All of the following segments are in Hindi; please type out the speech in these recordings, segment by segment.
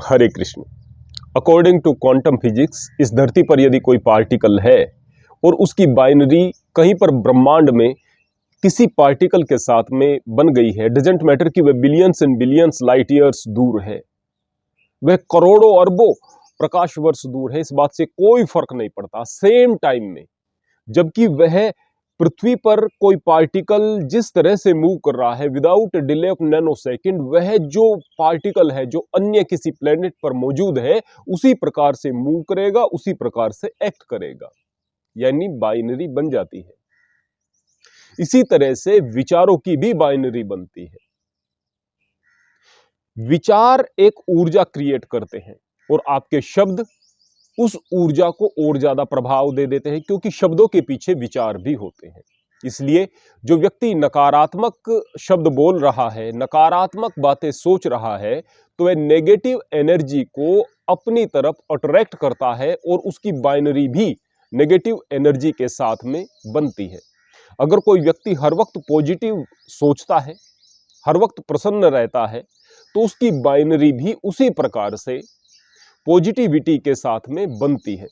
Hare Krishna. According to quantum physics इस धरती पर यदि कोई पार्टिकल है और उसकी बाइनरी कहीं पर ब्रह्मांड में किसी पार्टिकल के साथ में बन गई है, डजेंट मैटर कि वह billions and billions light years दूर है, वह करोड़ों अरबों प्रकाश वर्ष दूर है, इस बात से कोई फर्क नहीं पड़ता सेम टाइम में। जबकि वह पृथ्वी पर कोई पार्टिकल जिस तरह से मूव कर रहा है without delay of nano second, वह जो पार्टिकल है जो अन्य किसी प्लेनेट पर मौजूद है उसी प्रकार से मूव करेगा, उसी प्रकार से एक्ट करेगा, यानी बाइनरी बन जाती है। इसी तरह से विचारों की भी बाइनरी बनती है। विचार एक ऊर्जा क्रिएट करते हैं और आपके शब्द उस ऊर्जा को और ज्यादा प्रभाव दे देते हैं, क्योंकि शब्दों के पीछे विचार भी होते हैं। इसलिए जो व्यक्ति नकारात्मक शब्द बोल रहा है, नकारात्मक बातें सोच रहा है, तो वह नेगेटिव एनर्जी को अपनी तरफ अट्रैक्ट करता है और उसकी बाइनरी भी नेगेटिव एनर्जी के साथ में बनती है। अगर कोई व्यक्ति हर वक्त पॉजिटिव सोचता है, हर वक्त प्रसन्न रहता है, तो उसकी बाइनरी भी उसी प्रकार से पॉजिटिविटी के साथ में बनती है।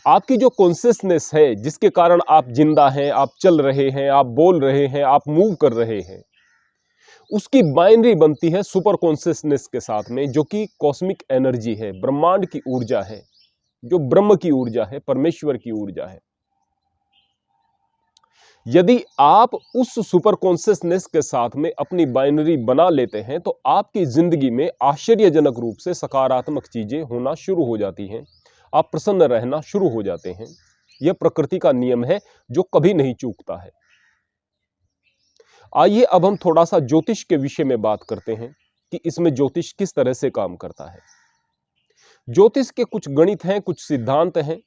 आपकी जो कॉन्शियसनेस है जिसके कारण आप जिंदा हैं, आप चल रहे हैं, आप बोल रहे हैं, आप मूव कर रहे हैं, उसकी बाइनरी बनती है सुपर कॉन्शियसनेस के साथ में, जो कि कॉस्मिक एनर्जी है, ब्रह्मांड की ऊर्जा है, जो ब्रह्म की ऊर्जा है, परमेश्वर की ऊर्जा है। यदि आप उस सुपर कॉन्शियसनेस के साथ में अपनी बाइनरी बना लेते हैं तो आपकी जिंदगी में आश्चर्यजनक रूप से सकारात्मक चीजें होना शुरू हो जाती हैं, आप प्रसन्न रहना शुरू हो जाते हैं। यह प्रकृति का नियम है जो कभी नहीं चूकता है। आइए अब हम थोड़ा सा ज्योतिष के विषय में बात करते हैं कि इसमें ज्योतिष किस तरह से काम करता है। ज्योतिष के कुछ गणित हैं, कुछ सिद्धांत हैं,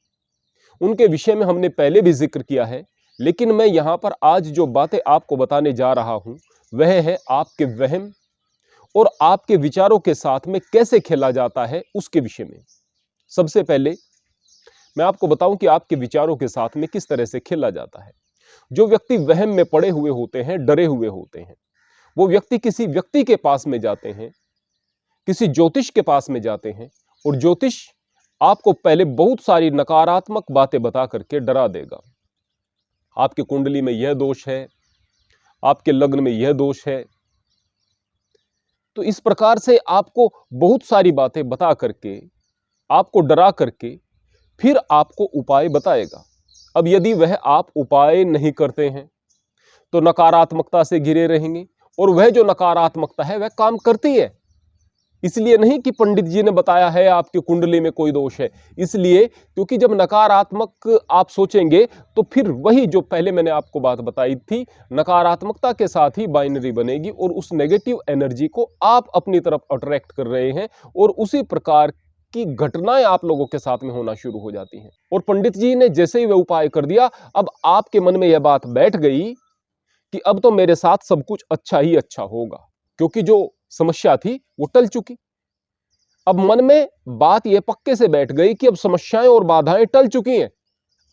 उनके विषय में हमने पहले भी जिक्र किया है, लेकिन मैं यहां पर आज जो बातें आपको बताने जा रहा हूं वह है आपके वहम और आपके विचारों के साथ में कैसे खेला जाता है उसके विषय में। सबसे पहले मैं आपको बताऊं कि आपके विचारों के साथ में किस तरह से खेला जाता है। जो व्यक्ति वहम में पड़े हुए होते हैं, डरे हुए होते हैं, वो व्यक्ति किसी व्यक्ति के पास में जाते हैं, किसी ज्योतिष के पास में जाते हैं, और ज्योतिष आपको पहले बहुत सारी नकारात्मक बातें बता करके डरा देगा। आपके कुंडली में यह दोष है, आपके लग्न में यह दोष है, तो इस प्रकार से आपको बहुत सारी बातें बता करके, आपको डरा करके फिर आपको उपाय बताएगा। अब यदि वह आप उपाय नहीं करते हैं तो नकारात्मकता से घिरे रहेंगे, और वह जो नकारात्मकता है वह काम करती है। इसलिए नहीं कि पंडित जी ने बताया है आपकी कुंडली में कोई दोष है, इसलिए क्योंकि जब नकारात्मक आप सोचेंगे तो फिर वही जो पहले मैंने आपको बात बताई थी, नकारात्मकता के साथ ही बाइनरी बनेगी और उस नेगेटिव एनर्जी को आप अपनी तरफ अट्रैक्ट कर रहे हैं, और उसी प्रकार की घटनाएं आप लोगों के साथ में होना शुरू हो जाती हैं। और पंडित जी ने जैसे ही वह उपाय कर दिया, अब आपके मन में यह बात बैठ गई कि अब तो मेरे साथ सब कुछ अच्छा ही अच्छा होगा, क्योंकि जो समस्या थी वो टल चुकी। अब मन में बात यह पक्के से बैठ गई कि अब समस्याएं और बाधाएं टल चुकी हैं,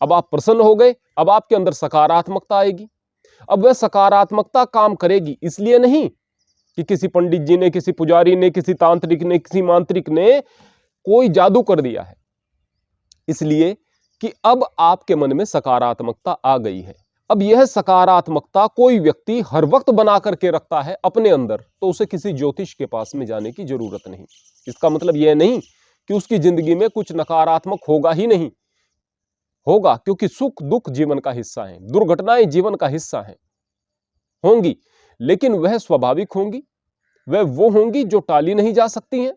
अब आप प्रसन्न हो गए, अब आपके अंदर सकारात्मकता आएगी। अब वह सकारात्मकता काम करेगी, इसलिए नहीं कि किसी पंडित जी ने, किसी पुजारी ने, किसी तांत्रिक ने, किसी मांत्रिक ने कोई जादू कर दिया है, इसलिए कि अब आपके मन में सकारात्मकता आ गई है। अब यह सकारात्मकता कोई व्यक्ति हर वक्त बना करके रखता है अपने अंदर, तो उसे किसी ज्योतिष के पास में जाने की जरूरत नहीं। इसका मतलब यह नहीं कि उसकी जिंदगी में कुछ नकारात्मक होगा ही नहीं, होगा, क्योंकि सुख दुख जीवन का हिस्सा है, दुर्घटनाएं जीवन का हिस्सा है, होंगी, लेकिन वह स्वाभाविक होंगी, वह वो होंगी जो टाली नहीं जा सकती हैं,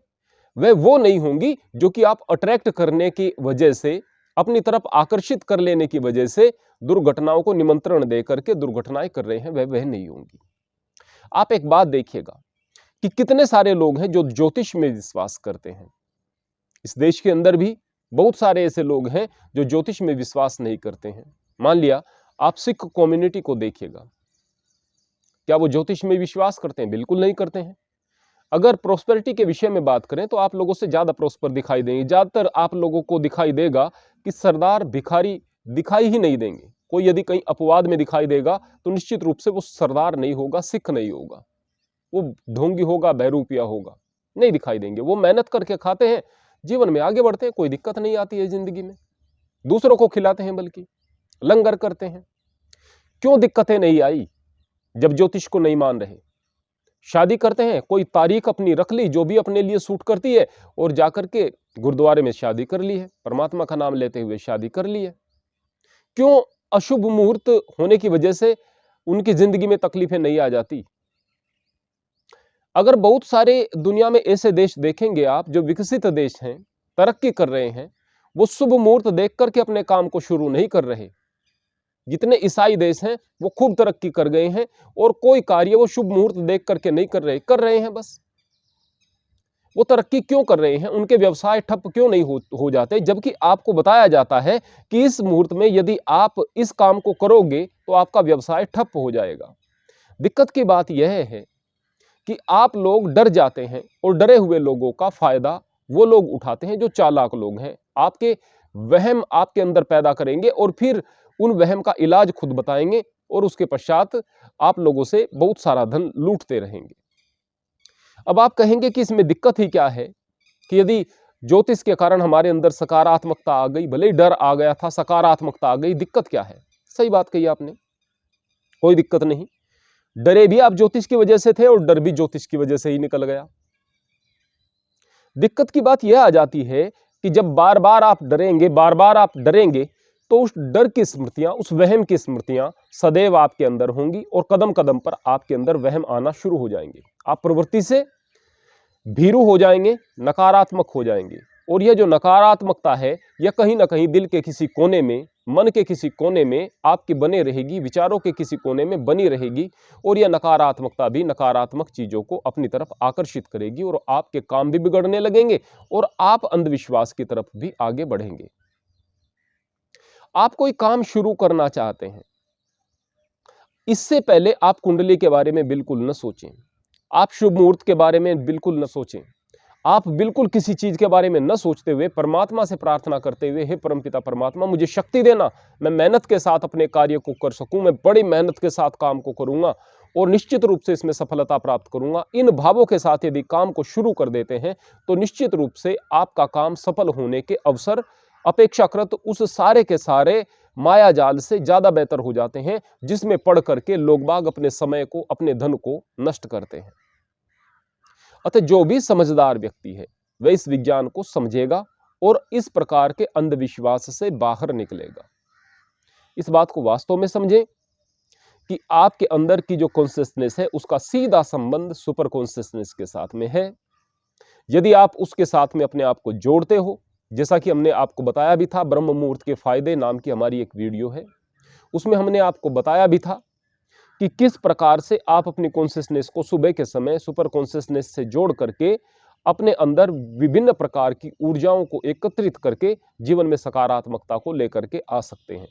वह वो नहीं होंगी जो कि आप अट्रैक्ट करने की वजह से, अपनी तरफ आकर्षित कर लेने की वजह से दुर्घटनाओं को निमंत्रण दे करके दुर्घटनाएं कर रहे हैं, वह नहीं होंगी। आप एक बात देखिएगा कि कितने सारे लोग हैं जो ज्योतिष में विश्वास करते हैं। इस देश के अंदर भी बहुत सारे ऐसे लोग हैं जो ज्योतिष में विश्वास नहीं करते हैं। मान लिया आप सिख कम्युनिटी को देखिएगा, क्या वो ज्योतिष में विश्वास करते हैं? बिल्कुल नहीं करते हैं। अगर प्रोस्पेरिटी के विषय में बात करें तो आप लोगों से ज्यादा प्रोस्पर दिखाई देंगे। ज्यादातर आप लोगों को दिखाई देगा कि सरदार भिखारी दिखाई ही नहीं देंगे। कोई यदि कहीं अपवाद में दिखाई देगा तो निश्चित रूप से वो सरदार नहीं होगा, सिख नहीं होगा, वो ढोंगी होगा, बहरूपिया होगा। नहीं दिखाई देंगे। वो मेहनत करके खाते हैं, जीवन में आगे बढ़ते हैं, कोई दिक्कत नहीं आती है जिंदगी में, दूसरों को खिलाते हैं, बल्कि लंगर करते हैं। क्यों दिक्कतें नहीं आई? जब ज्योतिष को नहीं मान रहे। शादी करते हैं, कोई तारीख अपनी रख ली जो भी अपने लिए सूट करती है, और जाकर के गुरुद्वारे में शादी कर ली है, परमात्मा का नाम लेते हुए शादी कर ली है। क्यों अशुभ मुहूर्त होने की वजह से उनकी जिंदगी में तकलीफें नहीं आ जाती? अगर बहुत सारे दुनिया में ऐसे देश देखेंगे आप, जो विकसित देश हैं, तरक्की कर रहे हैं, वो शुभ मुहूर्त देख करके अपने काम को शुरू नहीं कर रहे। जितने ईसाई देश हैं वो खूब तरक्की कर गए हैं, और कोई कार्य वो शुभ मुहूर्त देख करके नहीं कर रहे हैं बस। वो तरक्की क्यों कर रहे हैं? उनके व्यवसाय ठप क्यों नहीं हो जाते? जबकि आपको बताया जाता है कि इस मुहूर्त में यदि आप इस काम को करोगे तो आपका व्यवसाय ठप हो जाएगा। दिक्कत की बात यह है कि आप लोग डर जाते हैं, और डरे हुए लोगों का फायदा वो लोग उठाते हैं जो चालाक लोग हैं। आपके वहम आपके अंदर पैदा करेंगे, और फिर उन वहम का इलाज खुद बताएंगे, और उसके पश्चात आप लोगों से बहुत सारा धन लूटते रहेंगे। अब आप कहेंगे कि इसमें दिक्कत ही क्या है, कि यदि ज्योतिष के कारण हमारे अंदर सकारात्मकता आ गई, भले ही डर आ गया था, सकारात्मकता आ गई, दिक्कत क्या है? सही बात कही आपने, कोई दिक्कत नहीं। डरे भी आप ज्योतिष की वजह से थे, और डर भी ज्योतिष की वजह से ही निकल गया। दिक्कत की बात यह आ जाती है कि जब बार बार आप डरेंगे, तो उस डर की स्मृतियां, उस वहम की स्मृतियां सदैव आपके अंदर होंगी, और कदम कदम पर आपके अंदर वहम आना शुरू हो जाएंगे। आप प्रवृत्ति से भीरू हो जाएंगे, नकारात्मक हो जाएंगे, और यह जो नकारात्मकता है, यह कहीं ना कहीं दिल के किसी कोने में, मन के किसी कोने में आपके बने रहेगी, विचारों के किसी कोने में बनी रहेगी, और यह नकारात्मकता भी नकारात्मक चीजों को अपनी तरफ आकर्षित करेगी, और आपके काम भी बिगड़ने लगेंगे, और आप अंधविश्वास की तरफ भी आगे बढ़ेंगे। आप कोई काम शुरू करना चाहते हैं, इससे पहले आप कुंडली के बारे में बिल्कुल न सोचें, आप शुभ मुहूर्त के बारे में बिल्कुल न सोचें, आप बिल्कुल किसी चीज के बारे में न सोचते हुए परमात्मा से प्रार्थना करते हुए, हे परमपिता परमात्मा, मुझे शक्ति देना, मैं मेहनत के साथ अपने कार्य को कर सकूं, मैं बड़ी मेहनत के साथ काम को करूंगा, और निश्चित रूप से इसमें सफलता प्राप्त करूंगा। इन भावों के साथ यदि काम को शुरू कर देते हैं, तो निश्चित रूप से आपका काम सफल होने के अवसर अपेक्षाकृत उस सारे के सारे माया जाल से ज्यादा बेहतर हो जाते हैं, जिसमें पढ़ करके लोग बाग अपने समय को, अपने धन को नष्ट करते हैं। अतः जो भी समझदार व्यक्ति है, वह इस विज्ञान को समझेगा, और इस प्रकार के अंधविश्वास से बाहर निकलेगा। इस बात को वास्तव में समझें कि आपके अंदर की जो कॉन्शियसनेस है, उसका सीधा संबंध सुपर कॉन्शियसनेस के साथ में है। यदि आप उसके साथ में अपने आप को जोड़ते हो, जैसा कि हमने आपको बताया भी था, ब्रह्म मुहूर्त के फायदे नाम की हमारी एक वीडियो है, उसमें हमने आपको बताया भी था कि किस प्रकार से आप अपनी कॉन्शियसनेस को सुबह के समय सुपर कॉन्शियसनेस से जोड़ करके अपने अंदर विभिन्न प्रकार की ऊर्जाओं को एकत्रित करके जीवन में सकारात्मकता को लेकर के आ सकते हैं।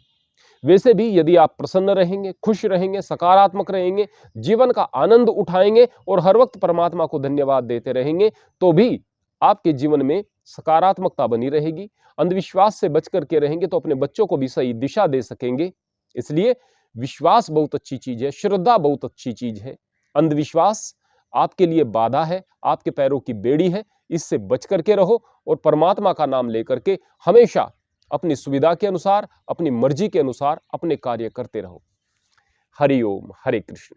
वैसे भी यदि आप प्रसन्न रहेंगे, खुश रहेंगे, सकारात्मक रहेंगे, जीवन का आनंद उठाएंगे, और हर वक्त परमात्मा को धन्यवाद देते रहेंगे, तो भी आपके जीवन में सकारात्मकता बनी रहेगी। अंधविश्वास से बच करके रहेंगे तो अपने बच्चों को भी सही दिशा दे सकेंगे। इसलिए विश्वास बहुत अच्छी चीज है, श्रद्धा बहुत अच्छी चीज है। अंधविश्वास आपके लिए बाधा है, आपके पैरों की बेड़ी है, इससे बच करके रहो, और परमात्मा का नाम लेकर के हमेशा अपनी सुविधा के अनुसार, अपनी मर्जी के अनुसार अपने कार्य करते रहो। हरि ओम, हरे कृष्ण।